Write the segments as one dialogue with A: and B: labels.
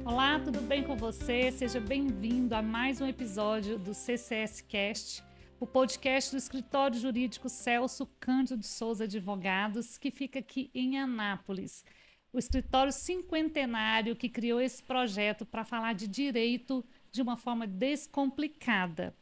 A: Olá, tudo bem com você? Seja bem-vindo a mais um episódio do CCS Cast, o podcast do Escritório Jurídico Celso Cândido de Souza Advogados, que fica aqui em Anápolis. O escritório cinquentenário que criou esse projeto para falar de direito de uma forma descomplicada.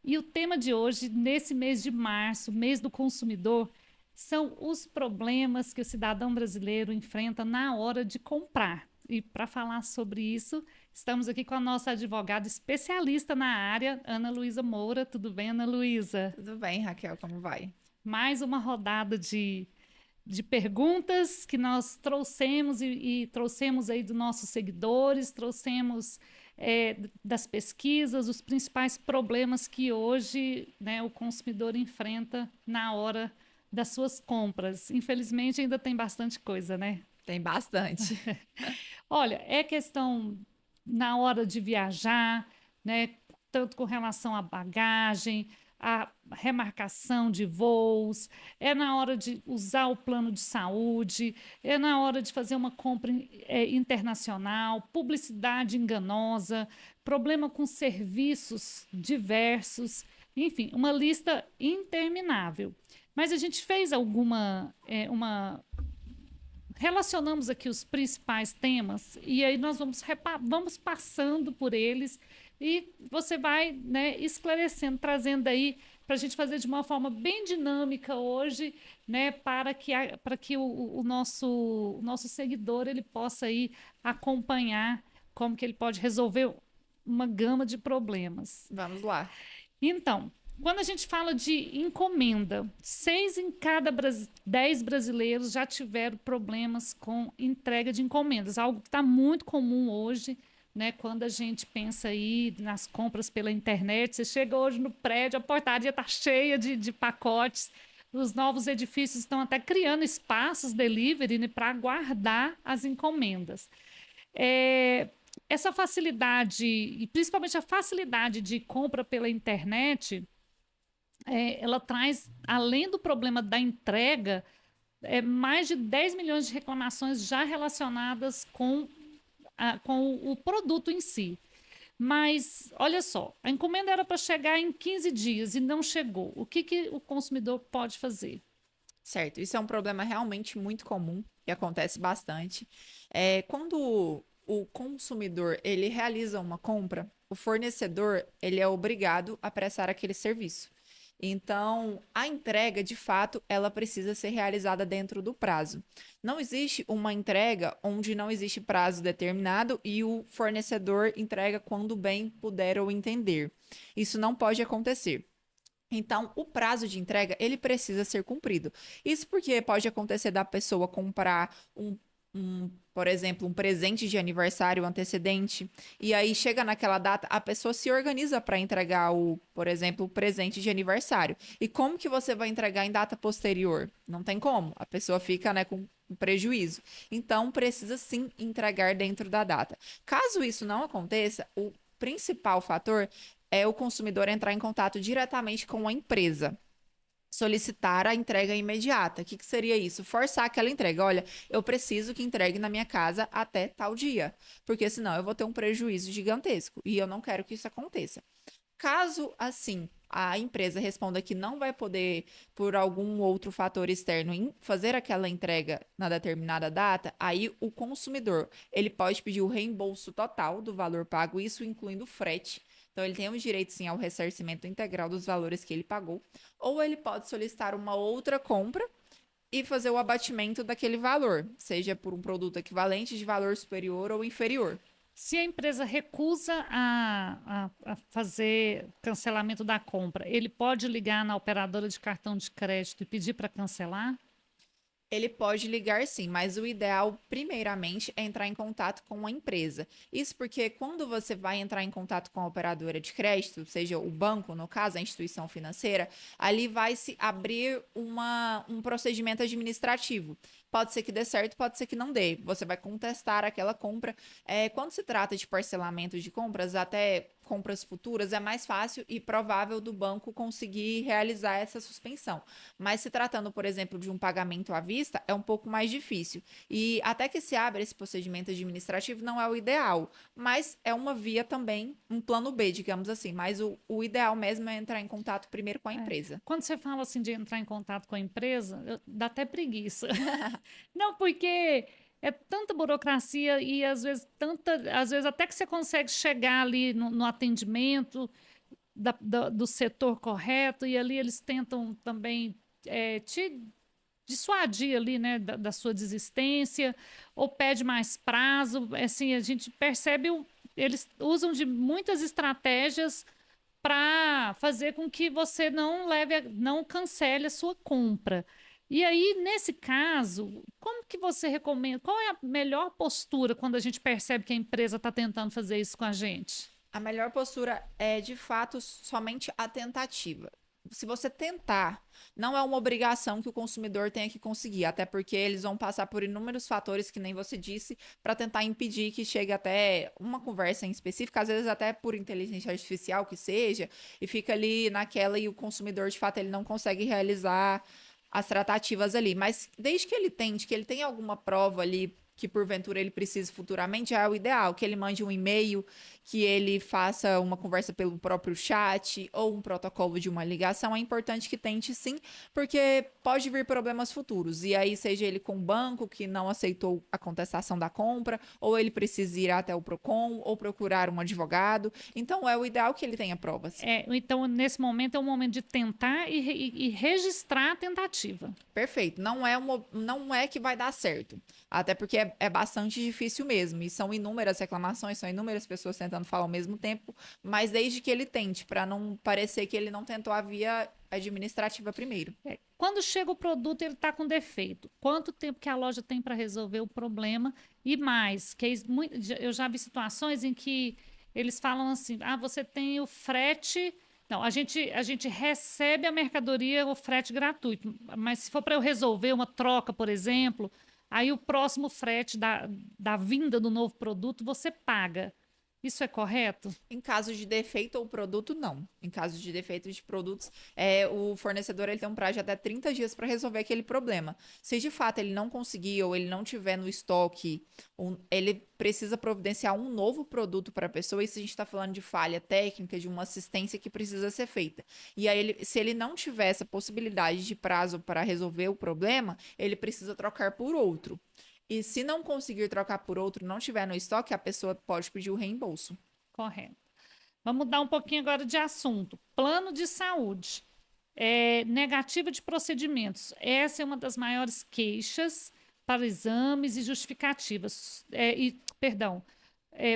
A: E o tema de hoje, nesse mês de março, mês do consumidor, são os problemas que o cidadão brasileiro enfrenta na hora de comprar. E para falar sobre isso, estamos aqui com a nossa advogada especialista na área, Ana Luísa Moura. Tudo bem, Ana Luísa?
B: Tudo bem, Raquel, como vai?
A: Mais uma rodada de perguntas que nós trouxemos e trouxemos aí dos nossos seguidores, trouxemos das pesquisas, os principais problemas que hoje, né, o consumidor enfrenta na hora das suas compras. Infelizmente ainda tem bastante coisa, né?
B: Tem bastante.
A: Olha, é questão na hora de viajar, né? Tanto com relação à bagagem, a remarcação de voos, é na hora de usar o plano de saúde, é na hora de fazer uma compra internacional, publicidade enganosa, problema com serviços diversos, enfim, uma lista interminável. Mas a gente fez relacionamos aqui os principais temas e aí nós vamos passando por eles e você vai, né, esclarecendo, trazendo aí para a gente fazer de uma forma bem dinâmica hoje, né, para que o nosso seguidor ele possa aí acompanhar como que ele pode resolver uma gama de problemas.
B: Vamos lá.
A: Então, quando a gente fala de encomenda, 6 em cada 10 brasileiros já tiveram problemas com entrega de encomendas, algo que está muito comum hoje, né? Quando a gente pensa aí nas compras pela internet, você chega hoje no prédio, a portaria está cheia de pacotes, os novos edifícios estão até criando espaços delivery, né, para guardar as encomendas. Essa facilidade, e principalmente a facilidade de compra pela internet, ela traz, além do problema da entrega, mais de 10 milhões de reclamações já relacionadas com o produto em si. Mas, olha só, a encomenda era para chegar em 15 dias e não chegou. O que o consumidor pode fazer?
B: Certo, isso é um problema realmente muito comum e acontece bastante. Quando o consumidor ele realiza uma compra, o fornecedor ele é obrigado a prestar aquele serviço. Então, a entrega, de fato, ela precisa ser realizada dentro do prazo. Não existe uma entrega onde não existe prazo determinado e o fornecedor entrega quando bem puder ou entender. Isso não pode acontecer. Então, o prazo de entrega, ele precisa ser cumprido. Isso porque pode acontecer da pessoa comprar por exemplo, um presente de aniversário antecedente, e aí chega naquela data, a pessoa se organiza para entregar por exemplo, o presente de aniversário. E como que você vai entregar em data posterior? Não tem como. A pessoa fica, né, com prejuízo. Então, precisa sim entregar dentro da data. Caso isso não aconteça, o principal fator é o consumidor entrar em contato diretamente com a empresa, solicitar a entrega imediata. O que seria isso? Forçar aquela entrega. Olha, eu preciso que entregue na minha casa até tal dia, porque senão eu vou ter um prejuízo gigantesco e eu não quero que isso aconteça. Caso, assim, a empresa responda que não vai poder, por algum outro fator externo, fazer aquela entrega na determinada data, aí o consumidor, ele pode pedir o reembolso total do valor pago, isso incluindo o frete. Então, ele tem o direito, sim, ao ressarcimento integral dos valores que ele pagou, ou ele pode solicitar uma outra compra e fazer o abatimento daquele valor, seja por um produto equivalente de valor superior ou inferior.
A: Se a empresa recusa a fazer cancelamento da compra, ele pode ligar na operadora de cartão de crédito e pedir para cancelar?
B: Ele pode ligar sim, mas o ideal, primeiramente, é entrar em contato com a empresa. Isso porque quando você vai entrar em contato com a operadora de crédito, seja o banco, no caso, a instituição financeira, ali vai se abrir um procedimento administrativo pode ser que dê certo, pode ser que não dê. Você vai contestar aquela compra. Quando se trata de parcelamento de compras, até compras futuras, é mais fácil e provável do banco conseguir realizar essa suspensão. Mas se tratando, por exemplo, de um pagamento à vista, é um pouco mais difícil. E até que se abra esse procedimento administrativo, não é o ideal, mas é uma via também, um plano B, digamos assim. Mas o ideal mesmo é entrar em contato primeiro com a empresa.
A: Quando você fala assim de entrar em contato com a empresa, dá até preguiça. Não, porque é tanta burocracia e às vezes até que você consegue chegar ali no atendimento do setor correto e ali eles tentam também te dissuadir ali, né, da sua desistência ou pede mais prazo. Assim, a gente percebe eles usam de muitas estratégias para fazer com que você não cancele a sua compra. E aí, nesse caso, como que você recomenda? Qual é a melhor postura quando a gente percebe que a empresa está tentando fazer isso com a gente?
B: A melhor postura é, de fato, somente a tentativa. Se você tentar, não é uma obrigação que o consumidor tenha que conseguir, até porque eles vão passar por inúmeros fatores, que nem você disse, para tentar impedir que chegue até uma conversa em específico, às vezes até por inteligência artificial que seja, e fica ali naquela e o consumidor, de fato, ele não consegue realizar as tratativas ali. Mas desde que ele tente, que ele tenha alguma prova ali que porventura ele precise futuramente, já é o ideal, que ele mande um e-mail, que ele faça uma conversa pelo próprio chat ou um protocolo de uma ligação. É importante que tente sim, porque pode vir problemas futuros. E aí, seja ele com o banco que não aceitou a contestação da compra, ou ele precisa ir até o Procon, ou procurar um advogado. Então, é o ideal que ele tenha provas.
A: Então, nesse momento, é o momento de tentar e registrar a tentativa.
B: Perfeito. Não é que vai dar certo. Até porque é bastante difícil mesmo. E são inúmeras reclamações, são inúmeras pessoas tentando falar ao mesmo tempo. Mas desde que ele tente, para não parecer que ele não tentou a via administrativa primeiro.
A: Quando chega o produto, ele está com defeito. Quanto tempo que a loja tem para resolver o problema? E mais, eu já vi situações em que eles falam assim: você tem o frete. Não, a gente recebe a mercadoria, o frete gratuito. Mas se for para eu resolver uma troca, por exemplo, aí o próximo frete da vinda do novo produto você paga. Isso é correto?
B: Em caso de defeito ou produto, não. Em caso de defeito de produtos, o fornecedor ele tem um prazo de até 30 dias para resolver aquele problema. Se de fato ele não conseguir ou ele não tiver no estoque, ele precisa providenciar um novo produto para a pessoa. Isso a gente está falando de falha técnica, de uma assistência que precisa ser feita. E aí, se ele não tiver essa possibilidade de prazo para resolver o problema, ele precisa trocar por outro. E se não conseguir trocar por outro, não tiver no estoque, a pessoa pode pedir o reembolso.
A: Correto. Vamos mudar um pouquinho agora de assunto. Plano de saúde. Negativa de procedimentos. Essa é uma das maiores queixas para exames e justificativas.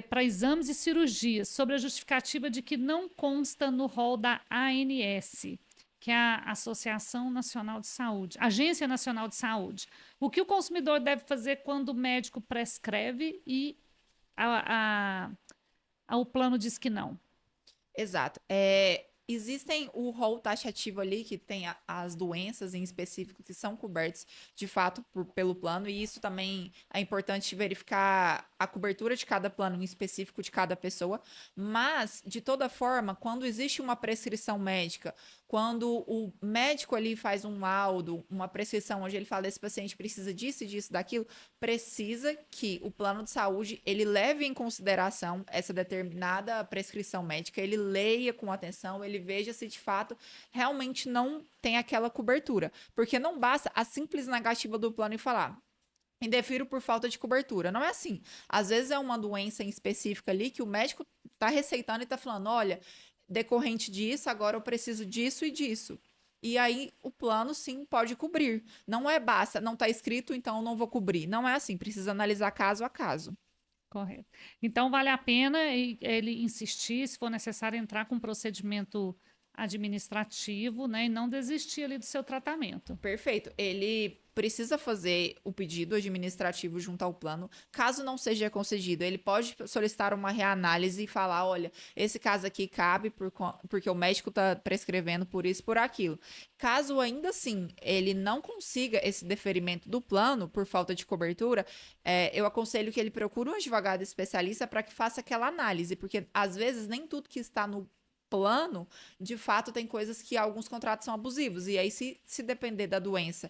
A: Para exames e cirurgias, sobre a justificativa de que não consta no rol da ANS, que é a Associação Nacional de Saúde, Agência Nacional de Saúde. O que o consumidor deve fazer quando o médico prescreve e o plano diz que não?
B: Exato. Existem o rol taxativo ali, que tem as doenças em específico que são cobertas de fato pelo plano, e isso também é importante verificar a cobertura de cada plano em específico de cada pessoa. Mas, de toda forma, quando existe uma prescrição médica, quando o médico ali faz um laudo, uma prescrição onde ele fala esse paciente precisa disso e disso, daquilo, precisa que o plano de saúde ele leve em consideração essa determinada prescrição médica, ele leia com atenção, ele veja se de fato realmente não tem aquela cobertura. Porque não basta a simples negativa do plano e falar: indefiro por falta de cobertura. Não é assim. Às vezes é uma doença em específica ali que o médico está receitando e está falando: olha, decorrente disso, agora eu preciso disso e disso. E aí o plano sim pode cobrir. Não é basta, não está escrito, então eu não vou cobrir. Não é assim, precisa analisar caso a caso.
A: Correto. Então vale a pena ele insistir, se for necessário, entrar com um procedimento administrativo, né, e não desistir ali do seu tratamento.
B: Perfeito. Ele precisa fazer o pedido administrativo junto ao plano. Caso não seja concedido, ele pode solicitar uma reanálise e falar: olha, esse caso aqui cabe porque o médico está prescrevendo por isso, por aquilo. Caso ainda assim ele não consiga esse deferimento do plano por falta de cobertura, eu aconselho que ele procure um advogado especialista para que faça aquela análise, porque às vezes nem tudo que está no plano, de fato, tem coisas que alguns contratos são abusivos. E aí, se depender da doença,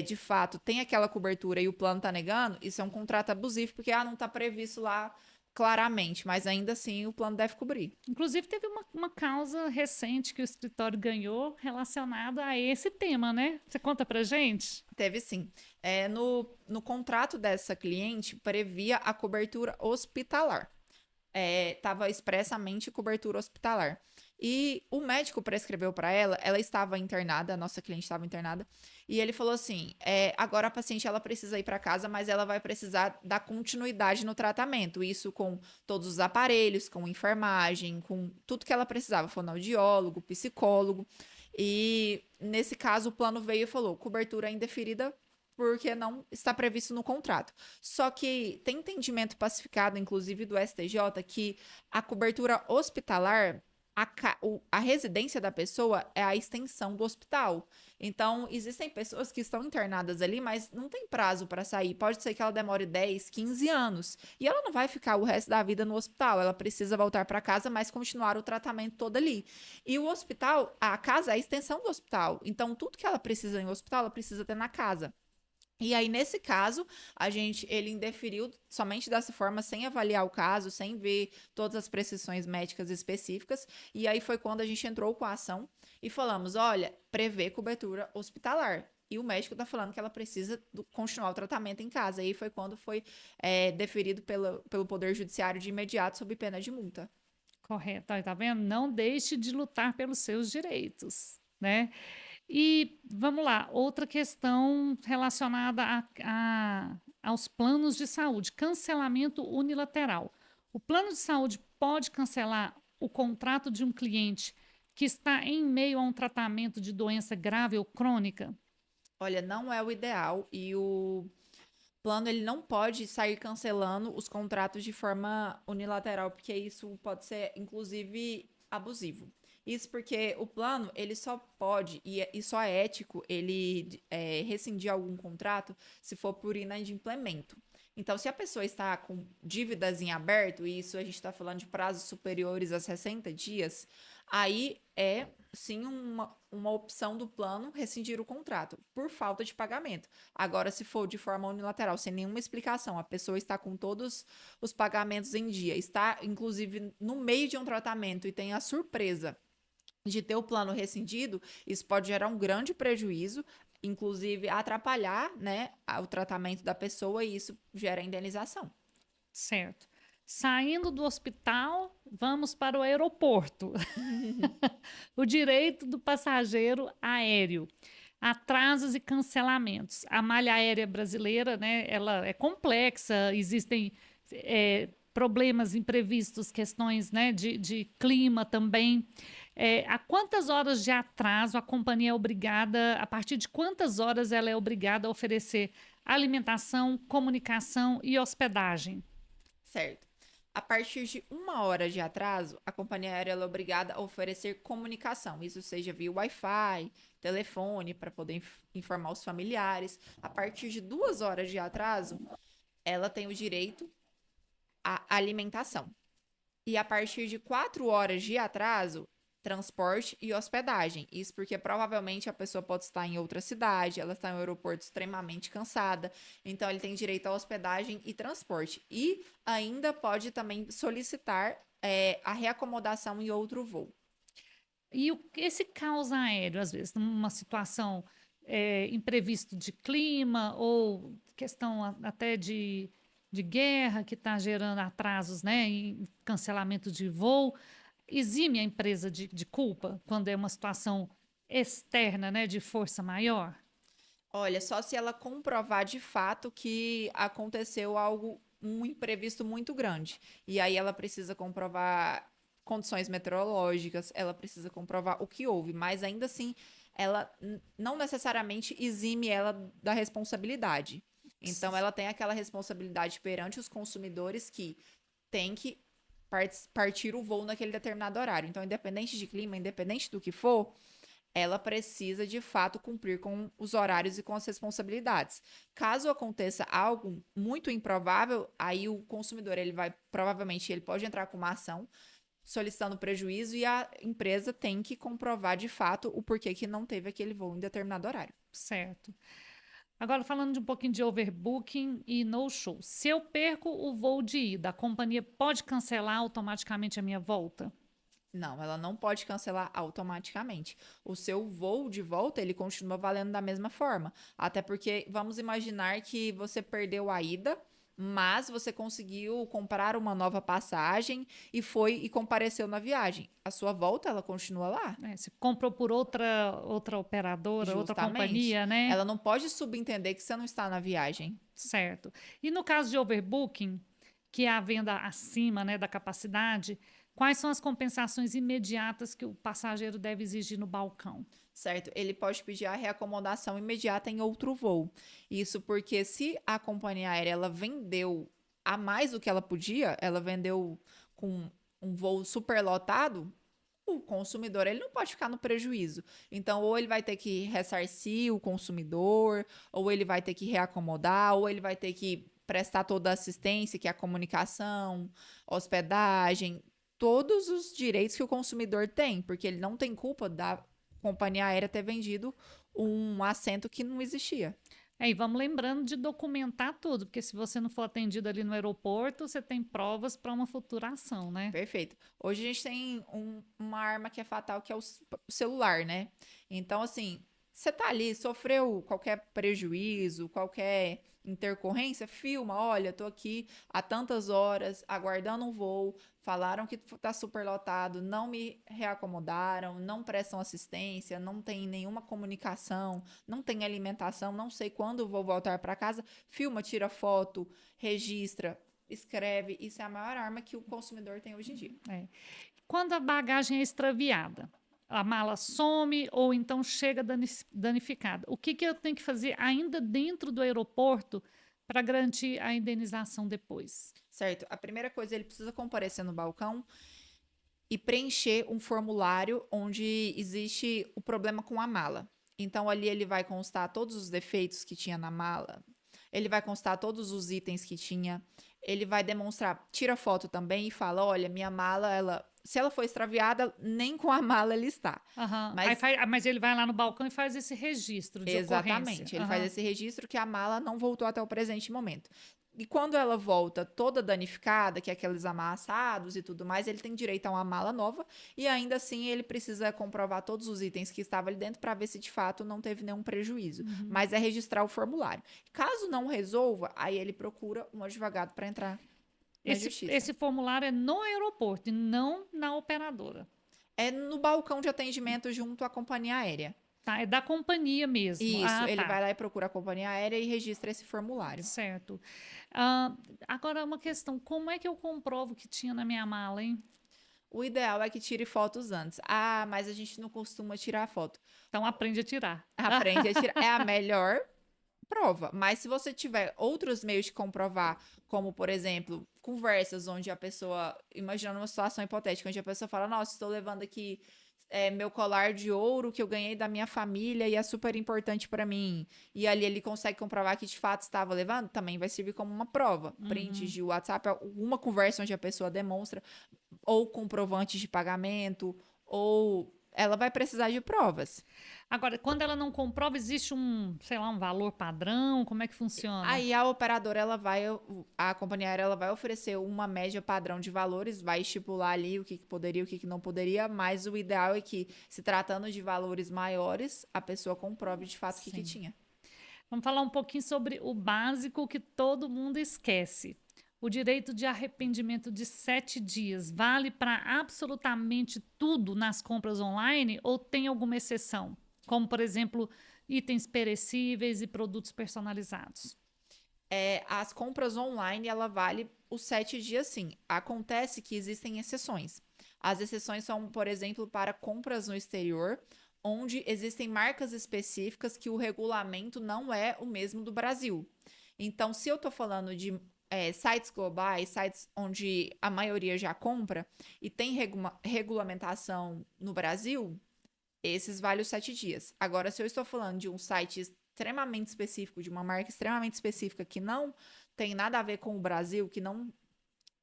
B: de fato, tem aquela cobertura e o plano tá negando, isso é um contrato abusivo, porque não tá previsto lá claramente, mas ainda assim o plano deve cobrir.
A: Inclusive, teve uma causa recente que o escritório ganhou relacionada a esse tema, né? Você conta pra gente?
B: Teve sim. No contrato dessa cliente, previa a cobertura hospitalar. Estava expressamente cobertura hospitalar. E o médico prescreveu para ela estava internada, a nossa cliente estava internada, e ele falou assim: agora a paciente ela precisa ir para casa, mas ela vai precisar dar continuidade no tratamento, isso com todos os aparelhos, com enfermagem, com tudo que ela precisava, fonoaudiólogo, psicólogo. E nesse caso o plano veio e falou: cobertura indeferida porque não está previsto no contrato. Só que tem entendimento pacificado, inclusive do STJ, que a cobertura hospitalar, a residência da pessoa é a extensão do hospital. Então, existem pessoas que estão internadas ali, mas não tem prazo para sair. Pode ser que ela demore 10, 15 anos. E ela não vai ficar o resto da vida no hospital. Ela precisa voltar para casa, mas continuar o tratamento todo ali. E o hospital, a casa é a extensão do hospital. Então, tudo que ela precisa em hospital, ela precisa ter na casa. E aí, nesse caso, ele indeferiu somente dessa forma, sem avaliar o caso, sem ver todas as prescrições médicas específicas. E aí foi quando a gente entrou com a ação e falamos: olha, prevê cobertura hospitalar. E o médico está falando que ela precisa continuar o tratamento em casa. E aí foi quando foi deferido pelo Poder Judiciário de imediato, sob pena de multa.
A: Correto. Aí, tá vendo? Não deixe de lutar pelos seus direitos, né? E vamos lá, outra questão relacionada aos planos de saúde, cancelamento unilateral. O plano de saúde pode cancelar o contrato de um cliente que está em meio a um tratamento de doença grave ou crônica?
B: Olha, não é o ideal e o plano ele não pode sair cancelando os contratos de forma unilateral, porque isso pode ser, inclusive, abusivo. Isso porque o plano, ele só pode, e só é ético, ele rescindir algum contrato se for por inadimplemento. Então, se a pessoa está com dívidas em aberto, e isso a gente está falando de prazos superiores a 60 dias, aí é sim uma opção do plano rescindir o contrato por falta de pagamento. Agora, se for de forma unilateral, sem nenhuma explicação, a pessoa está com todos os pagamentos em dia, está inclusive no meio de um tratamento e tem a surpresa de ter o plano rescindido, isso pode gerar um grande prejuízo, inclusive atrapalhar, né, o tratamento da pessoa e isso gera indenização.
A: Certo. Saindo do hospital, vamos para o aeroporto. O direito do passageiro aéreo. Atrasos e cancelamentos. A malha aérea brasileira, né, ela é complexa, existem problemas imprevistos, questões, né, de clima também. A quantas horas de atraso a companhia é obrigada, a partir de quantas horas ela é obrigada a oferecer alimentação, comunicação e hospedagem?
B: Certo. A partir de 1 hora de atraso, a companhia aérea é obrigada a oferecer comunicação, isso seja via Wi-Fi, telefone, para poder informar os familiares. A partir de 2 horas de atraso, ela tem o direito à alimentação. E a partir de 4 horas de atraso, transporte e hospedagem. Isso porque provavelmente a pessoa pode estar em outra cidade, ela está em um aeroporto extremamente cansada, então ele tem direito à hospedagem e transporte. E ainda pode também solicitar a reacomodação em outro voo.
A: E esse caos aéreo, às vezes, numa situação imprevisto de clima ou questão até de guerra que está gerando atrasos, né, em cancelamento de voo, exime a empresa de culpa quando é uma situação externa, né, de força maior?
B: Olha, só se ela comprovar de fato que aconteceu algo, um imprevisto muito grande. E aí ela precisa comprovar condições meteorológicas, ela precisa comprovar o que houve, mas ainda assim, ela não necessariamente exime ela da responsabilidade. Então, ela tem aquela responsabilidade perante os consumidores que tem que partir o voo naquele determinado horário. Então, independente de clima, independente do que for, ela precisa de fato cumprir com os horários e com as responsabilidades. Caso aconteça algo muito improvável, aí o consumidor ele vai provavelmente ele pode entrar com uma ação solicitando prejuízo e a empresa tem que comprovar de fato o porquê que não teve aquele voo em determinado horário.
A: Certo. Agora, falando de um pouquinho de overbooking e no-show. Se eu perco o voo de ida, a companhia pode cancelar automaticamente a minha volta?
B: Não, ela não pode cancelar automaticamente. O seu voo de volta, ele continua valendo da mesma forma. Até porque vamos imaginar que você perdeu a ida, mas você conseguiu comprar uma nova passagem e foi e compareceu na viagem. A sua volta, ela continua lá.
A: Se comprou por outra operadora, outra
B: Justamente.
A: companhia, né?
B: Ela não pode subentender que você não está na viagem.
A: Certo. E no caso de overbooking, que é a venda acima, né, da capacidade, quais são as compensações imediatas que o passageiro deve exigir no balcão?
B: Certo? Ele pode pedir a reacomodação imediata em outro voo. Isso porque se a companhia aérea ela vendeu a mais do que ela podia, ela vendeu com um voo superlotado, o consumidor ele não pode ficar no prejuízo. Então, ou ele vai ter que ressarcir o consumidor, ou ele vai ter que reacomodar, ou ele vai ter que prestar toda a assistência, que é a comunicação, hospedagem, todos os direitos que o consumidor tem, porque ele não tem culpa da companhia aérea ter vendido um assento que não existia.
A: E vamos lembrando de documentar tudo, porque se você não for atendido ali no aeroporto, você tem provas para uma futura ação, né?
B: Perfeito. Hoje a gente tem uma arma que é fatal, que é o celular, né? Então, assim, você tá ali, sofreu qualquer prejuízo, qualquer intercorrência, filma, olha, tô aqui há tantas horas aguardando um voo, falaram que tá superlotado, não me reacomodaram, não prestam assistência, não tem nenhuma comunicação, não tem alimentação, não sei quando vou voltar para casa, filma, tira foto, registra, escreve, isso é a maior arma que o consumidor tem hoje em dia.
A: Quando a bagagem é extraviada, a mala some ou então chega danificada, o que eu tenho que fazer ainda dentro do aeroporto para garantir a indenização depois?
B: Certo. A primeira coisa, ele precisa comparecer no balcão e preencher um formulário onde existe o problema com a mala. Então, ali ele vai constar todos os defeitos que tinha na mala, ele vai constar todos os itens que tinha, ele vai demonstrar, tira foto também e fala, olha, minha mala, se ela foi extraviada, nem com a mala ele está.
A: Uhum.
B: Mas,
A: mas ele vai lá no balcão e faz esse registro de
B: exatamente,
A: ocorrência.
B: ele faz esse registro que a mala não voltou até o presente momento. E quando ela volta toda danificada, que é aqueles amassados e tudo mais, ele tem direito a uma mala nova e ainda assim ele precisa comprovar todos os itens que estavam ali dentro para ver se de fato não teve nenhum prejuízo. Mas é registrar o formulário. Caso não resolva, aí ele procura um advogado para entrar na justiça.
A: Esse formulário é no aeroporto e não na operadora.
B: É no balcão de atendimento junto à companhia aérea.
A: Tá, é da companhia mesmo.
B: Isso, ele vai lá e procura a companhia aérea e registra esse formulário.
A: Certo. Agora, uma questão: como é que eu comprovo que tinha na minha mala, hein?
B: O ideal é que tire fotos antes. Ah, mas a gente não costuma tirar foto.
A: Então, aprende a tirar.
B: Aprende a tirar. É a melhor prova. Mas se você tiver outros meios de comprovar, como, por exemplo, conversas onde a pessoa, imaginando uma situação hipotética, onde a pessoa fala, nossa, estou levando aqui meu colar de ouro que eu ganhei da minha família e é super importante para mim. E ali ele consegue comprovar que de fato estava levando, também vai servir como uma prova. Prints de WhatsApp, alguma conversa onde a pessoa demonstra, ou comprovantes de pagamento, ou ela vai precisar de provas.
A: Agora, quando ela não comprova, existe sei lá, um valor padrão? Como é que funciona?
B: Aí a operadora, a companhia aérea, ela vai oferecer uma média padrão de valores, vai estipular ali o que poderia, o que não poderia, mas o ideal é que, se tratando de valores maiores, a pessoa comprove de fato o que tinha.
A: Vamos falar um pouquinho sobre o básico que todo mundo esquece. O direito de arrependimento de 7 dias vale para absolutamente tudo nas compras online ou tem alguma exceção? Como, por exemplo, itens perecíveis e produtos personalizados.
B: As compras online, ela vale os 7 dias, sim. Acontece que existem exceções. As exceções são, por exemplo, para compras no exterior, onde existem marcas específicas que o regulamento não é o mesmo do Brasil. Então, se eu estou falando de sites globais, sites onde a maioria já compra e tem regulamentação no Brasil, esses valem os 7 dias. Agora, se eu estou falando de um site extremamente específico, de uma marca extremamente específica que não tem nada a ver com o Brasil, que não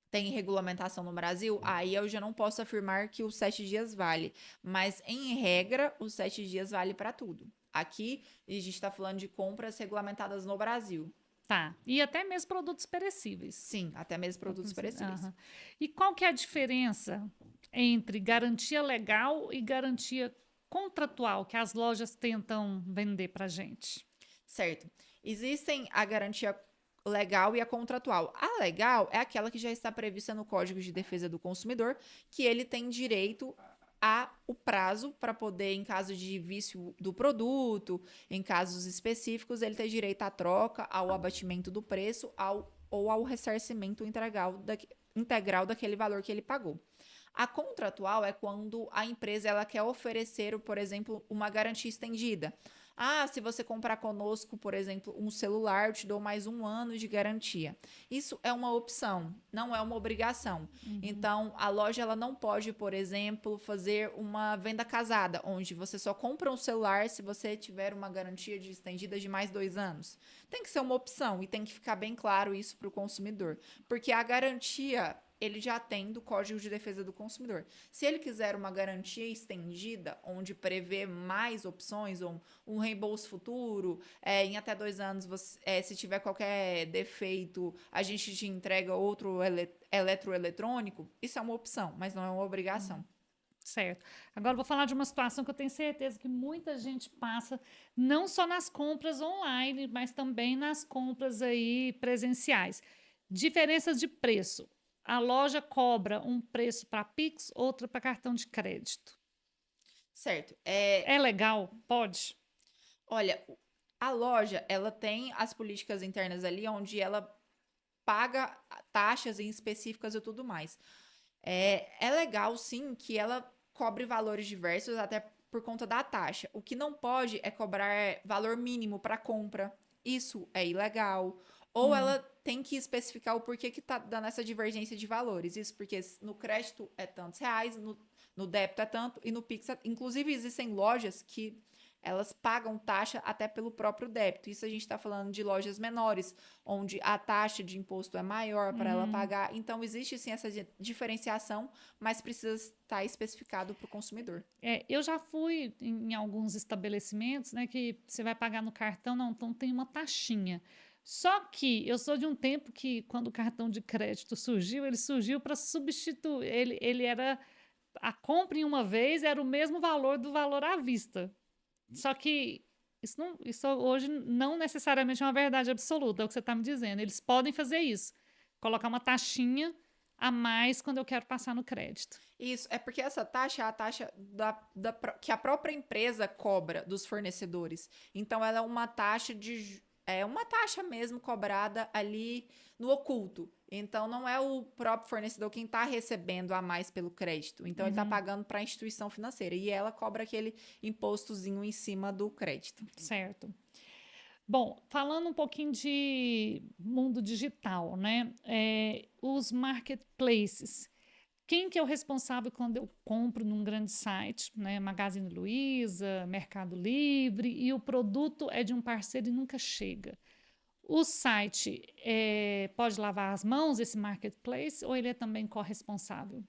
B: tem regulamentação no Brasil, aí eu já não posso afirmar que os 7 dias vale. Mas, em regra, os 7 dias vale para tudo. Aqui, a gente está falando de compras regulamentadas no Brasil.
A: Tá. E até mesmo produtos perecíveis.
B: Sim, até mesmo produtos perecíveis.
A: Aham. E qual que é a diferença entre garantia legal e garantia contratual que as lojas tentam vender para gente?
B: Certo. Existem a garantia legal e a contratual. A legal é aquela que já está prevista no Código de Defesa do Consumidor, que ele tem direito a o prazo para poder, em caso de vício do produto, em casos específicos, ele tem direito à troca, ao abatimento do preço, ou ao ressarcimento integral daquele valor que ele pagou. A contratual é quando a empresa ela quer oferecer, por exemplo, uma garantia estendida. Ah, se você comprar conosco, por exemplo, um celular, eu te dou mais 1 ano de garantia. Isso é uma opção, não é uma obrigação. Então, a loja ela não pode, por exemplo, fazer uma venda casada, onde você só compra um celular se você tiver uma garantia de estendida de mais 2 anos. Tem que ser uma opção e tem que ficar bem claro isso para o consumidor, porque a garantia ele já tem do Código de Defesa do Consumidor. Se ele quiser uma garantia estendida, onde prevê mais opções, ou um reembolso futuro, em até 2 anos, se tiver qualquer defeito, a gente te entrega outro eletroeletrônico, isso é uma opção, mas não é uma obrigação.
A: Certo. Agora eu vou falar de uma situação que eu tenho certeza que muita gente passa, não só nas compras online, mas também nas compras aí presenciais. Diferenças de preço. A loja cobra um preço para Pix, outra para cartão de crédito.
B: Certo.
A: É legal? Pode?
B: Olha, a loja, ela tem as políticas internas ali, onde ela paga taxas em específicas e tudo mais. É legal, sim, que ela cobre valores diversos, até por conta da taxa. O que não pode é cobrar valor mínimo para compra. Isso é ilegal. Ou ela tem que especificar o porquê que tá dando essa divergência de valores. Isso porque no crédito é tantos reais, no débito é tanto e no Pix é... Inclusive, existem lojas que elas pagam taxa até pelo próprio débito. Isso a gente está falando de lojas menores, onde a taxa de imposto é maior para ela pagar. Então, existe sim essa diferenciação, mas precisa estar especificado para o consumidor.
A: Eu já fui em alguns estabelecimentos, né, que você vai pagar no cartão, não, então tem uma taxinha. Só que eu sou de um tempo que, quando o cartão de crédito surgiu, ele surgiu para substituir. Ele era. A compra em uma vez era o mesmo valor do valor à vista. Só que isso hoje não necessariamente é uma verdade absoluta, é o que você está me dizendo. Eles podem fazer isso, colocar uma taxinha a mais quando eu quero passar no crédito.
B: Isso, é porque essa taxa é a taxa que a própria empresa cobra dos fornecedores. Então, ela é uma taxa mesmo cobrada ali no oculto. Então, não é o próprio fornecedor quem está recebendo a mais pelo crédito. Então, ele está pagando para a instituição financeira. E ela cobra aquele impostozinho em cima do crédito.
A: Certo. Bom, falando um pouquinho de mundo digital, né? Os marketplaces. Quem que é o responsável quando eu compro num grande site, né? Magazine Luiza, Mercado Livre, e o produto é de um parceiro e nunca chega? O site pode lavar as mãos, esse marketplace, ou ele é também corresponsável?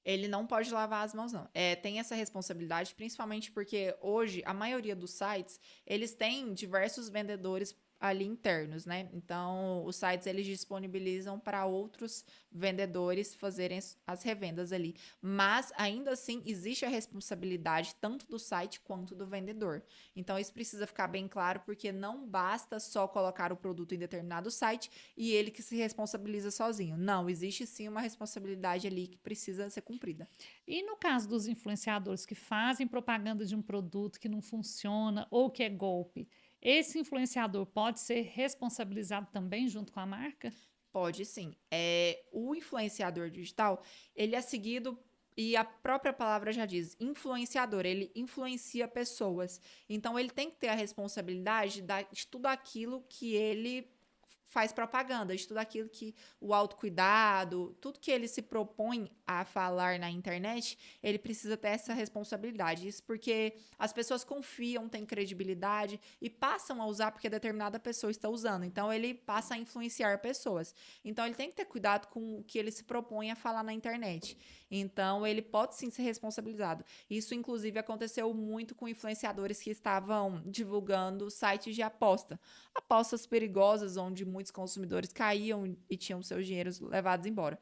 B: Ele não pode lavar as mãos, não. Tem essa responsabilidade, principalmente porque hoje a maioria dos sites, eles têm diversos vendedores ali internos, né? Então, os sites eles disponibilizam para outros vendedores fazerem as revendas ali. Mas ainda assim existe a responsabilidade tanto do site quanto do vendedor. Então, isso precisa ficar bem claro, porque não basta só colocar o produto em determinado site e ele que se responsabiliza sozinho. Não, existe sim uma responsabilidade ali que precisa ser cumprida.
A: E no caso dos influenciadores que fazem propaganda de um produto que não funciona ou que é golpe, esse influenciador pode ser responsabilizado também junto com a marca?
B: Pode sim. O influenciador digital, ele é seguido E a própria palavra já diz, influenciador, ele influencia pessoas. Então, ele tem que ter a responsabilidade de tudo aquilo que ele faz propaganda, de tudo aquilo que o autocuidado, tudo que ele se propõe a falar na internet, ele precisa ter essa responsabilidade. Isso porque as pessoas confiam, têm credibilidade e passam a usar porque determinada pessoa está usando. Então, ele passa a influenciar pessoas. Então, ele tem que ter cuidado com o que ele se propõe a falar na internet. Então, ele pode sim ser responsabilizado. Isso, inclusive, aconteceu muito com influenciadores que estavam divulgando sites de aposta. Apostas perigosas, onde muitos consumidores caíam e tinham seus dinheiros levados embora.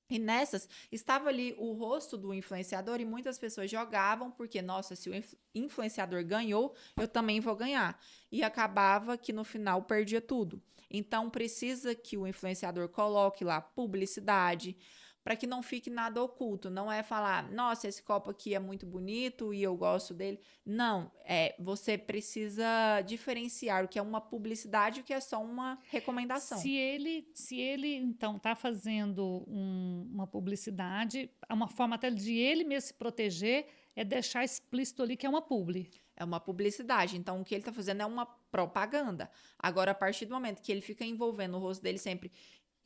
B: E nessas, estava ali o rosto do influenciador e muitas pessoas jogavam porque, nossa, se o influenciador ganhou, eu também vou ganhar. E acabava que no final perdia tudo. Então, precisa que o influenciador coloque lá publicidade, para que não fique nada oculto. Não é falar, nossa, esse copo aqui é muito bonito e eu gosto dele. Não, você precisa diferenciar o que é uma publicidade e o que é só uma recomendação.
A: Se ele então está fazendo uma publicidade, uma forma até de ele mesmo se proteger é deixar explícito ali que é uma publi.
B: É uma publicidade. Então, o que ele está fazendo é uma propaganda. Agora, a partir do momento que ele fica envolvendo o rosto dele sempre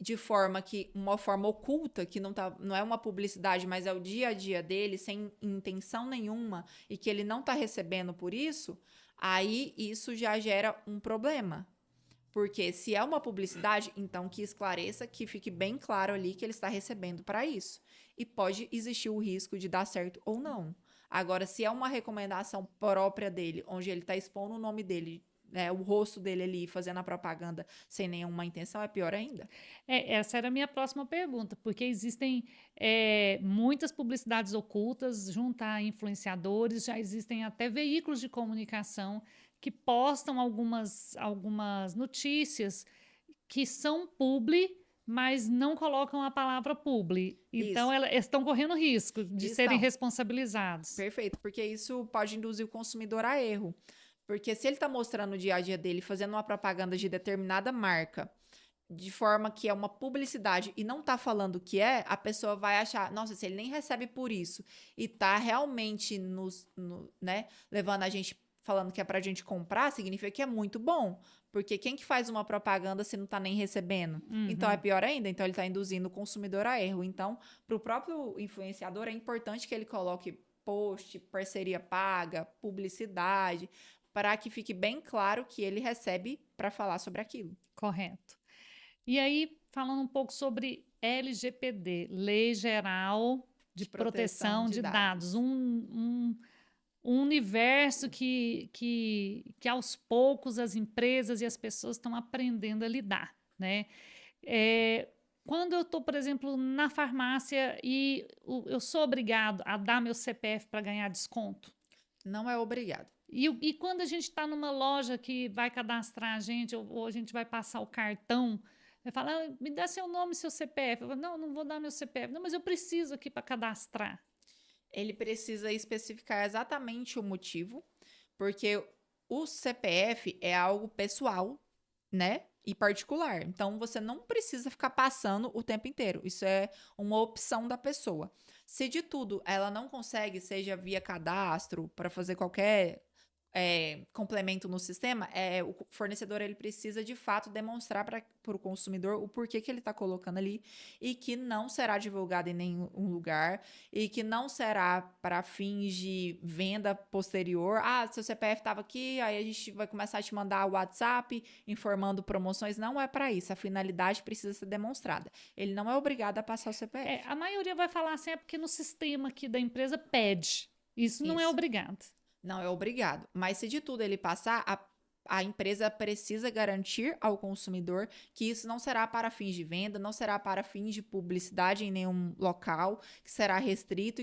B: de uma forma oculta, que não é uma publicidade, mas é o dia a dia dele, sem intenção nenhuma, e que ele não está recebendo por isso, aí isso já gera um problema. Porque se é uma publicidade, então que esclareça, que fique bem claro ali que ele está recebendo para isso. E pode existir o risco de dar certo ou não. Agora, se é uma recomendação própria dele, onde ele está expondo o nome dele, o rosto dele ali, fazendo a propaganda sem nenhuma intenção, é pior ainda.
A: Essa era a minha próxima pergunta, porque existem muitas publicidades ocultas junto a influenciadores, já existem até veículos de comunicação que postam algumas notícias que são publi, mas não colocam a palavra publi. Então, elas estão correndo risco de serem responsabilizados.
B: Perfeito, porque isso pode induzir o consumidor a erro. Porque se ele está mostrando o dia a dia dele, fazendo uma propaganda de determinada marca, de forma que é uma publicidade e não está falando o que é, a pessoa vai achar, nossa, se ele nem recebe por isso e está realmente levando a gente falando que é para a gente comprar, significa que é muito bom. Porque quem que faz uma propaganda se não está nem recebendo?
A: Uhum.
B: Então é pior ainda. Então ele está induzindo o consumidor a erro. Então, para o próprio influenciador, é importante que ele coloque post, parceria paga, publicidade, para que fique bem claro que ele recebe para falar sobre aquilo.
A: Correto. E aí, falando um pouco sobre LGPD, Lei Geral de Proteção de Dados, um universo que aos poucos as empresas e as pessoas estão aprendendo a lidar, né? Quando eu estou, por exemplo, na farmácia e eu sou obrigado a dar meu CPF para ganhar desconto?
B: Não é obrigado.
A: E quando a gente está numa loja que vai cadastrar a gente, ou a gente vai passar o cartão, vai falar, me dá seu nome e seu CPF. Eu falo, não vou dar meu CPF. Não, mas eu preciso aqui para cadastrar.
B: Ele precisa especificar exatamente o motivo, porque o CPF é algo pessoal, né? E particular. Então, você não precisa ficar passando o tempo inteiro. Isso é uma opção da pessoa. Se de tudo ela não consegue, seja via cadastro, para fazer qualquer complemento no sistema, o fornecedor ele precisa de fato demonstrar para o consumidor o porquê que ele está colocando ali e que não será divulgado em nenhum lugar e que não será para fins de venda posterior. Ah, seu CPF estava aqui, aí a gente vai começar a te mandar o WhatsApp informando promoções. Não é para isso, a finalidade precisa ser demonstrada. Ele não é obrigado a passar o CPF.
A: A maioria vai falar assim, é porque no sistema aqui da empresa pede. Isso não é obrigado.
B: Não é obrigado. Mas se de tudo ele passar, a empresa precisa garantir ao consumidor que isso não será para fins de venda, não será para fins de publicidade em nenhum local, que será restrito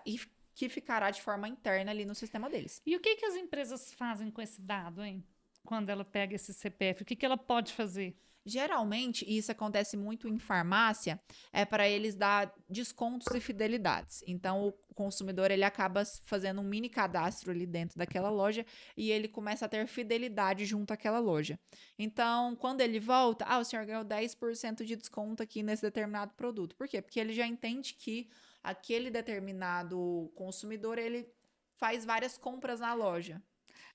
B: e que ficará de forma interna ali no sistema deles.
A: E o que as empresas fazem com esse dado, hein? Quando ela pega esse CPF, o que ela pode fazer?
B: Geralmente, e isso acontece muito em farmácia, é para eles dar descontos e fidelidades. Então, o consumidor ele acaba fazendo um mini cadastro ali dentro daquela loja e ele começa a ter fidelidade junto àquela loja. Então, quando ele volta, o senhor ganhou 10% de desconto aqui nesse determinado produto. Por quê? Porque ele já entende que aquele determinado consumidor, ele faz várias compras na loja.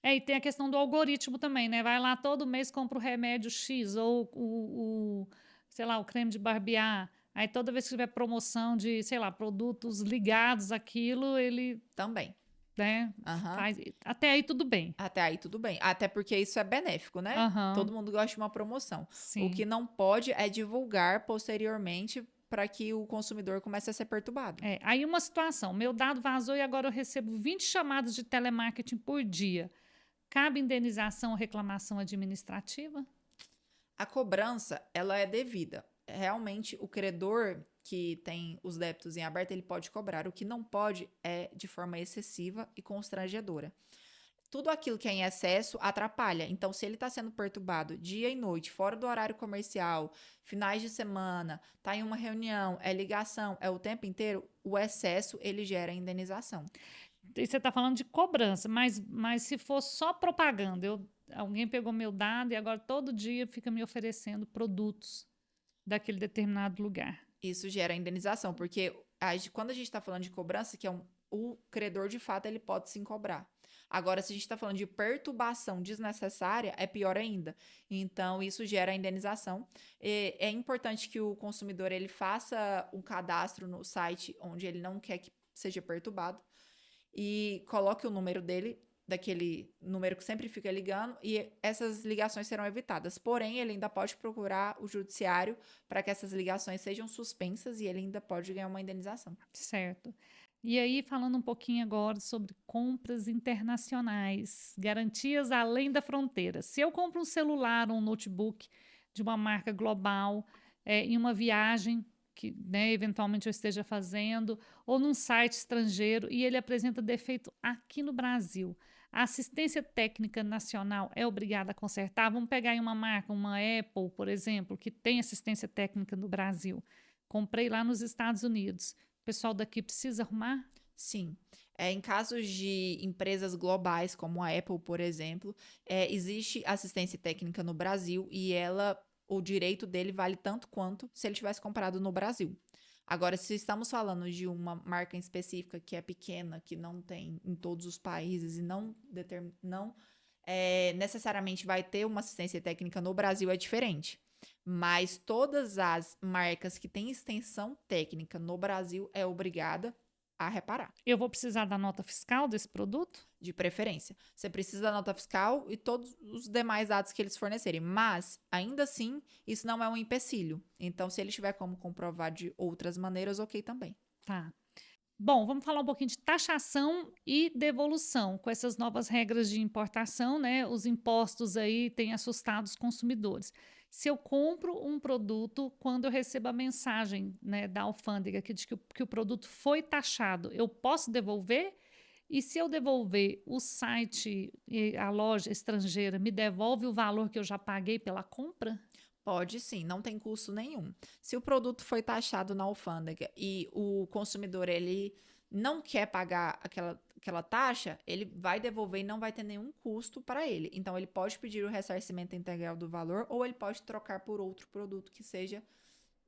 A: E tem a questão do algoritmo também, né? Vai lá todo mês, compra o remédio X ou sei lá, o creme de barbear. Aí toda vez que tiver promoção de, sei lá, produtos ligados àquilo, ele,
B: Também.
A: né,
B: Aham.
A: faz. Até aí tudo bem.
B: Até aí tudo bem. Até porque isso é benéfico, né?
A: Aham,
B: Todo mundo gosta de uma promoção. O
A: sim.
B: que não pode é divulgar posteriormente para que o consumidor comece a ser perturbado.
A: Aí uma situação, meu dado vazou e agora eu recebo 20 chamadas de telemarketing por dia. Cabe indenização ou reclamação administrativa?
B: A cobrança, ela é devida. Realmente, o credor que tem os débitos em aberto, ele pode cobrar. O que não pode é de forma excessiva e constrangedora. Tudo aquilo que é em excesso atrapalha. Então, se ele está sendo perturbado dia e noite, fora do horário comercial, finais de semana, está em uma reunião, é ligação, é o tempo inteiro, o excesso ele gera indenização.
A: E você está falando de cobrança, mas se for só propaganda, alguém pegou meu dado e agora todo dia fica me oferecendo produtos daquele determinado lugar.
B: Isso gera indenização, porque quando a gente está falando de cobrança, que é o credor de fato ele pode sim cobrar. Agora, se a gente está falando de perturbação desnecessária, é pior ainda. Então, isso gera indenização. É importante que o consumidor ele faça um cadastro no site onde ele não quer que seja perturbado e coloque o número dele, daquele número que sempre fica ligando, e essas ligações serão evitadas. Porém, ele ainda pode procurar o judiciário para que essas ligações sejam suspensas e ele ainda pode ganhar uma indenização.
A: Certo. E aí, falando um pouquinho agora sobre compras internacionais, garantias além da fronteira. Se eu compro um celular ou um notebook de uma marca global, em uma viagem que, né, eventualmente eu esteja fazendo, ou num site estrangeiro, e ele apresenta defeito aqui no Brasil, a assistência técnica nacional é obrigada a consertar? Vamos pegar aí uma marca, uma Apple, por exemplo, que tem assistência técnica no Brasil. Comprei lá nos Estados Unidos. O pessoal daqui precisa arrumar?
B: Sim. Em casos de empresas globais, como a Apple, por exemplo, existe assistência técnica no Brasil e o direito dele vale tanto quanto se ele tivesse comprado no Brasil. Agora, se estamos falando de uma marca em específica que é pequena, que não tem em todos os países e não necessariamente vai ter uma assistência técnica no Brasil, é diferente. Mas todas as marcas que têm extensão técnica no Brasil é obrigada a reparar,
A: Eu vou precisar da nota fiscal desse produto?
B: de preferência. Você precisa da nota fiscal e todos os demais dados que eles fornecerem, mas ainda assim, isso não é um empecilho. Então, se ele tiver como comprovar de outras maneiras, ok também.
A: Tá. Bom, vamos falar um pouquinho de taxação e devolução. Com essas novas regras de importação, né, os impostos aí têm assustado os consumidores. Se eu compro um produto, quando eu recebo a mensagem, né, da alfândega que diz que o produto foi taxado, eu posso devolver? E se eu devolver, o site e a loja estrangeira me devolve o valor que eu já paguei pela compra?
B: Pode sim, não tem custo nenhum. Se o produto foi taxado na alfândega e o consumidor ele não quer pagar aquela taxa, ele vai devolver e não vai ter nenhum custo para ele. Então, ele pode pedir o ressarcimento integral do valor ou ele pode trocar por outro produto que seja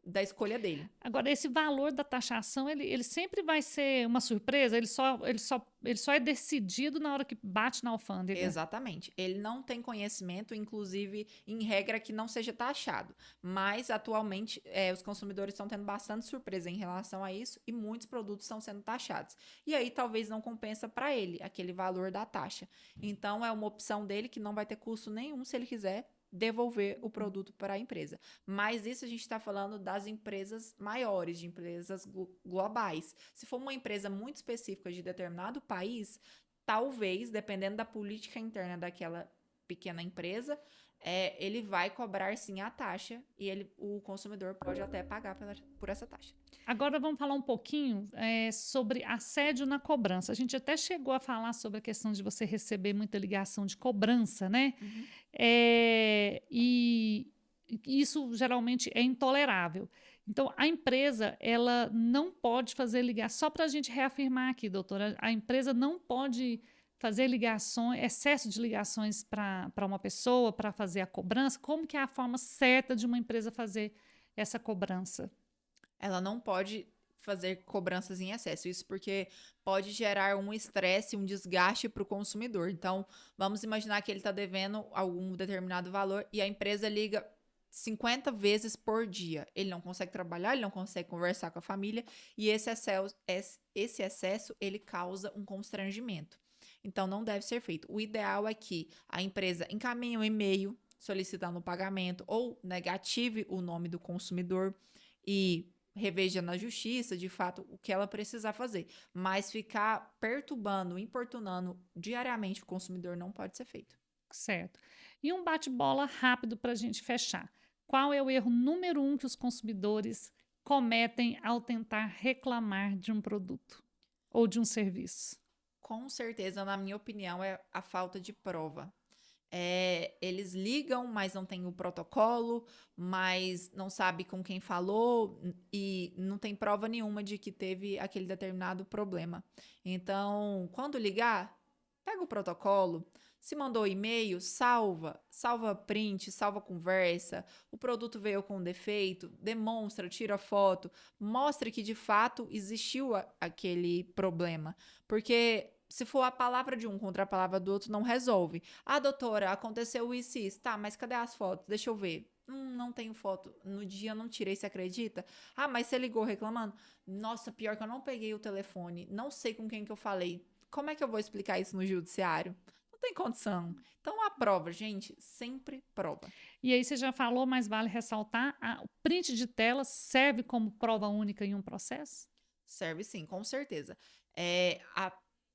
B: da escolha dele.
A: Agora, esse valor da taxação, ele sempre vai ser uma surpresa? Ele só é decidido na hora que bate na alfândega?
B: Exatamente. Ele não tem conhecimento, inclusive, em regra que não seja taxado. Mas, atualmente, os consumidores estão tendo bastante surpresa em relação a isso e muitos produtos estão sendo taxados. E aí, talvez não compensa para ele aquele valor da taxa. Então, é uma opção dele que não vai ter custo nenhum se ele quiser devolver o produto para a empresa. Mas isso a gente está falando das empresas maiores, de empresas globais. Se for uma empresa muito específica de determinado país, talvez, dependendo da política interna daquela pequena empresa, ele vai cobrar sim a taxa e o consumidor pode até pagar por essa taxa.
A: Agora vamos falar um pouquinho sobre assédio na cobrança. A gente até chegou a falar sobre a questão de você receber muita ligação de cobrança, né?
B: Uhum.
A: E isso geralmente é intolerável. Então, a empresa ela não pode fazer ligação. Só para a gente reafirmar aqui, doutora, a empresa não pode fazer ligações, excesso de ligações para uma pessoa para fazer a cobrança. Como que é a forma certa de uma empresa fazer essa cobrança?
B: Ela não pode fazer cobranças em excesso. Isso porque pode gerar um estresse, um desgaste para o consumidor. Então, vamos imaginar que ele está devendo algum determinado valor e a empresa liga 50 vezes por dia. Ele não consegue trabalhar, ele não consegue conversar com a família e esse excesso ele causa um constrangimento. Então, não deve ser feito. O ideal é que a empresa encaminhe um e-mail solicitando o pagamento ou negative o nome do consumidor e reveja na justiça, de fato, o que ela precisar fazer. Mas ficar perturbando, importunando diariamente o consumidor não pode ser feito.
A: Certo. E um bate-bola rápido para a gente fechar. Qual é o erro número 1 que os consumidores cometem ao tentar reclamar de um produto ou de um serviço?
B: Com certeza, na minha opinião, é a falta de prova. Eles ligam, mas não tem o protocolo, mas não sabe com quem falou e não tem prova nenhuma de que teve aquele determinado problema. Então, quando ligar, pega o protocolo, se mandou e-mail, salva print, salva conversa, o produto veio com defeito, demonstra, tira foto, mostre que de fato existiu aquele problema, porque se for a palavra de um contra a palavra do outro, não resolve. Ah, doutora, aconteceu isso e isso. Tá, mas cadê as fotos? Deixa eu ver. Não tenho foto. No dia eu não tirei, você acredita? Ah, mas você ligou reclamando? Nossa, pior que eu não peguei o telefone. Não sei com quem que eu falei. Como é que eu vou explicar isso no judiciário? Não tem condição. Então, a prova, gente, sempre prova.
A: E aí você já falou, mas vale ressaltar, o print de tela serve como prova única em um processo?
B: Serve sim, com certeza.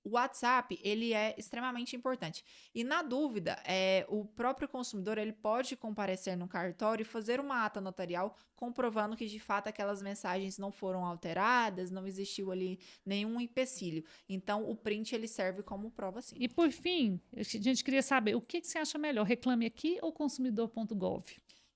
B: O WhatsApp, ele é extremamente importante. E na dúvida, o próprio consumidor ele pode comparecer no cartório e fazer uma ata notarial comprovando que de fato aquelas mensagens não foram alteradas, não existiu ali nenhum empecilho. Então, o print ele serve como prova sim.
A: E por fim, a gente queria saber, o que você acha melhor, Reclame Aqui ou consumidor.gov?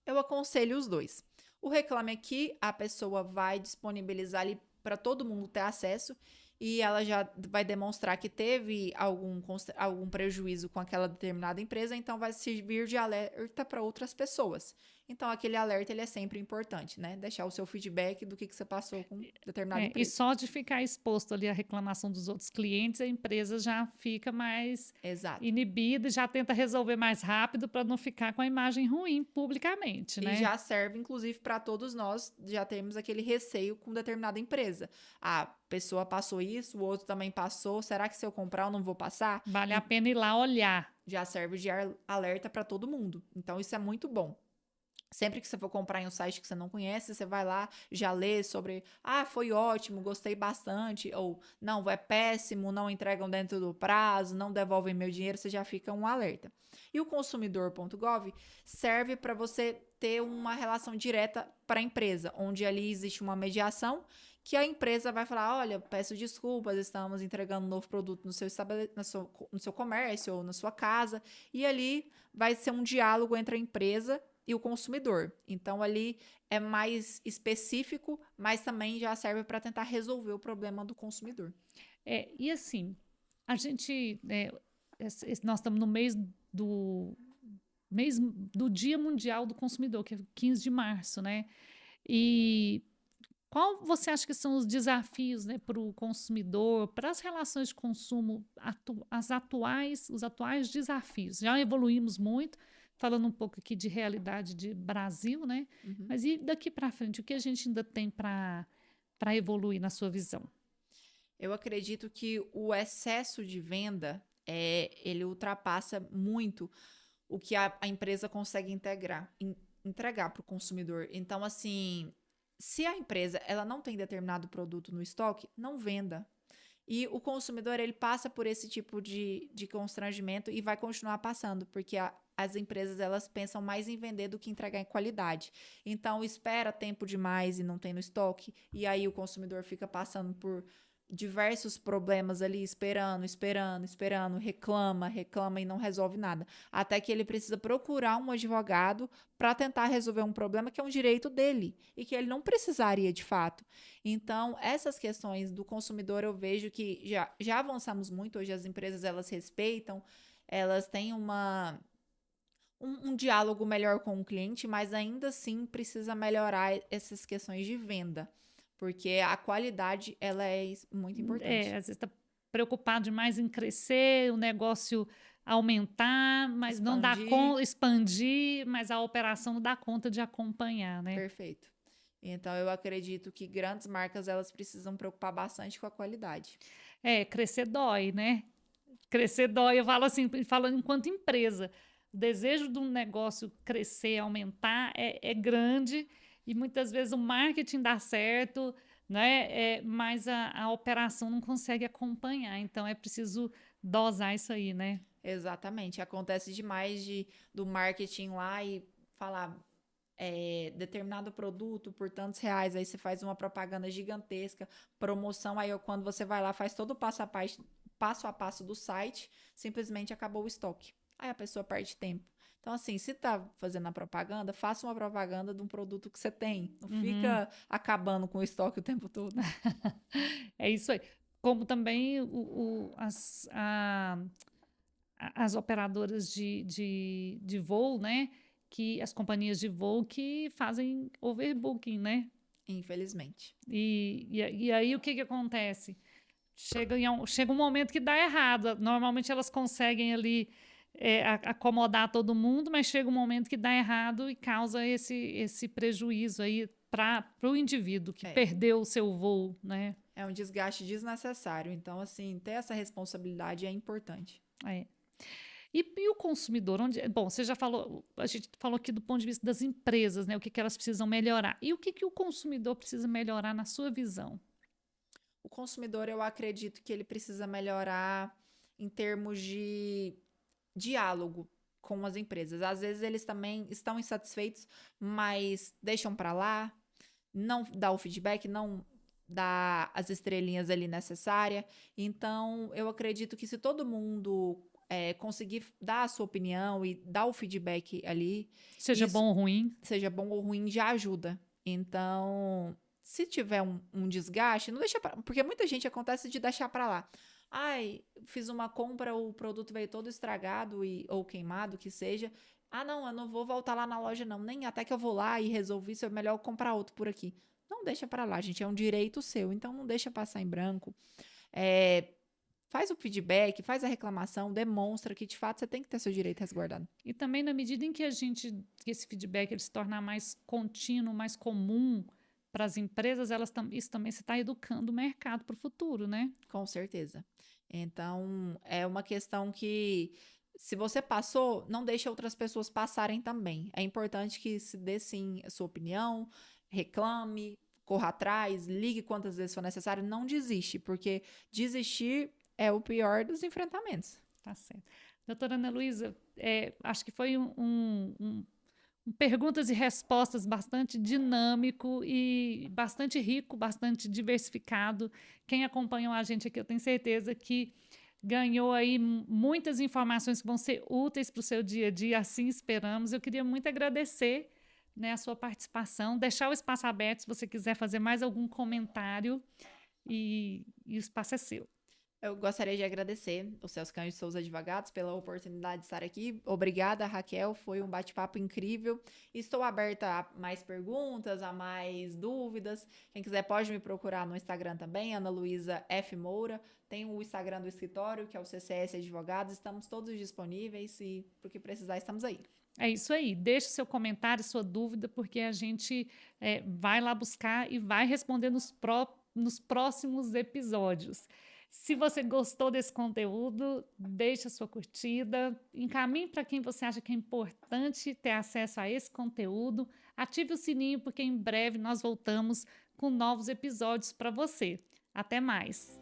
B: Eu aconselho os dois. O Reclame Aqui, a pessoa vai disponibilizar ali para todo mundo ter acesso e ela já vai demonstrar que teve algum prejuízo com aquela determinada empresa, então vai servir de alerta para outras pessoas. Então, aquele alerta ele é sempre importante, né? Deixar o seu feedback do que você passou com determinada
A: E
B: empresa.
A: só de ficar exposto ali à reclamação dos outros clientes, a empresa já fica mais
B: Exato.
A: inibida, já tenta resolver mais rápido para não ficar com a imagem ruim publicamente,
B: E
A: né?
B: já serve, inclusive, para todos nós já temos aquele receio com determinada empresa. A pessoa passou isso, o outro também passou. Será que se eu comprar eu não vou passar?
A: Vale a pena ir lá olhar.
B: Já serve de alerta para todo mundo. Então, isso é muito bom. Sempre que você for comprar em um site que você não conhece, você vai lá, já lê sobre, foi ótimo, gostei bastante, ou não, é péssimo, não entregam dentro do prazo, não devolvem meu dinheiro, você já fica um alerta. E o consumidor.gov serve para você ter uma relação direta para a empresa, onde ali existe uma mediação que a empresa vai falar, olha, peço desculpas, estamos entregando um novo produto no seu comércio ou na sua casa, e ali vai ser um diálogo entre a empresa e o consumidor. Então, ali é mais específico, mas também já serve para tentar resolver o problema do consumidor.
A: E assim, a gente, nós estamos no mês do Dia Mundial do Consumidor, que é 15 de março, né? E qual você acha que são os desafios, né, para o consumidor, para as relações de consumo, os atuais desafios? Já evoluímos muito, falando um pouco aqui de realidade de Brasil, né?
B: Uhum.
A: Mas e daqui para frente, o que a gente ainda tem para evoluir na sua visão?
B: Eu acredito que o excesso de venda, ele ultrapassa muito o que a empresa consegue entregar para o consumidor. Então, assim, se a empresa ela não tem determinado produto no estoque, não venda. E o consumidor, ele passa por esse tipo de constrangimento e vai continuar passando, porque as empresas, elas pensam mais em vender do que entregar em qualidade. Então, espera tempo demais e não tem no estoque, e aí o consumidor fica passando por diversos problemas ali, esperando, reclama e não resolve nada. Até que ele precisa procurar um advogado para tentar resolver um problema que é um direito dele e que ele não precisaria de fato. Então, essas questões do consumidor eu vejo que já avançamos muito. Hoje as empresas elas respeitam, elas têm um diálogo melhor com o cliente, mas ainda assim precisa melhorar essas questões de venda. porque a qualidade, ela é muito importante.
A: Às vezes está preocupado demais em crescer, o negócio aumentar, mas não dá
B: Expandir.
A: conta, expandir, mas a operação não dá conta de acompanhar, né?
B: Perfeito. Então, eu acredito que grandes marcas, elas precisam preocupar bastante com a qualidade.
A: Crescer dói, né? Crescer dói. Eu falo assim, falando enquanto empresa, o desejo de um negócio crescer, aumentar é grande e muitas vezes o marketing dá certo, né? Mas a operação não consegue acompanhar. Então é preciso dosar isso aí, né?
B: Exatamente. Acontece demais do marketing lá e falar determinado produto por tantos reais, aí você faz uma propaganda gigantesca, promoção, aí quando você vai lá, faz todo o passo a passo do site, simplesmente acabou o estoque. Aí a pessoa perde tempo. Então, assim, se tá fazendo a propaganda, faça uma propaganda de um produto que você tem. Não
A: Uhum.
B: fica acabando com o estoque o tempo todo.
A: É isso aí. Como também as operadoras de voo, né? Que as companhias de voo que fazem overbooking, né?
B: Infelizmente.
A: E aí o que que acontece? Chega um momento que dá errado. Normalmente elas conseguem ali acomodar todo mundo, mas chega um momento que dá errado e causa esse prejuízo aí para o indivíduo que
B: É.
A: perdeu o seu voo, né?
B: É um desgaste desnecessário. Então, assim, ter essa responsabilidade é importante.
A: É. E o consumidor, bom, você já falou, a gente falou aqui do ponto de vista das empresas, né? O que que elas precisam melhorar. E o que que o consumidor precisa melhorar na sua visão?
B: O consumidor, eu acredito que ele precisa melhorar em termos de diálogo com as empresas. Às vezes eles também estão insatisfeitos, mas deixam para lá, não dá o feedback, não dá as estrelinhas ali necessária. Então, eu acredito que se todo mundo conseguir dar a sua opinião e dar o feedback ali,
A: Seja
B: isso,
A: bom ou ruim.
B: seja bom ou ruim, já ajuda. Então, se tiver um desgaste, não deixa pra, porque muita gente acontece de deixar para lá. Ai, fiz uma compra, o produto veio todo estragado ou queimado, que seja. Ah, não, eu não vou voltar lá na loja, não. Nem até que eu vou lá e resolvi isso, é melhor eu comprar outro por aqui. Não deixa para lá, gente. É um direito seu, então não deixa passar em branco. É, faz o feedback, faz a reclamação, demonstra que de fato você tem que ter seu direito resguardado.
A: E também na medida em que que esse feedback ele se tornar mais contínuo, mais comum para as empresas, isso também se está educando o mercado para o futuro, né?
B: Com certeza. Então, é uma questão que, se você passou, não deixe outras pessoas passarem também. É importante que se dê sim a sua opinião, reclame, corra atrás, ligue quantas vezes for necessário, não desiste, porque desistir é o pior dos enfrentamentos.
A: Tá certo. Doutora Ana Luísa, acho que foi um perguntas e respostas bastante dinâmico e bastante rico, bastante diversificado. Quem acompanhou a gente aqui, eu tenho certeza que ganhou aí muitas informações que vão ser úteis para o seu dia a dia, assim esperamos. Eu queria muito agradecer, né, a sua participação, deixar o espaço aberto se você quiser fazer mais algum comentário e o espaço é seu.
B: Eu gostaria de agradecer os Celso Cândido Souza Advogados pela oportunidade de estar aqui. Obrigada, Raquel. Foi um bate-papo incrível. Estou aberta a mais perguntas, a mais dúvidas. Quem quiser pode me procurar no Instagram também, Ana Luísa F. Moura. Tem o Instagram do escritório, que é o CCS Advogados. Estamos todos disponíveis e, por que precisar, estamos aí.
A: É isso aí. Deixe seu comentário, sua dúvida, porque a gente vai lá buscar e vai responder nos próximos episódios. Se você gostou desse conteúdo, deixe a sua curtida, encaminhe para quem você acha que é importante ter acesso a esse conteúdo, ative o sininho, porque em breve nós voltamos com novos episódios para você. Até mais!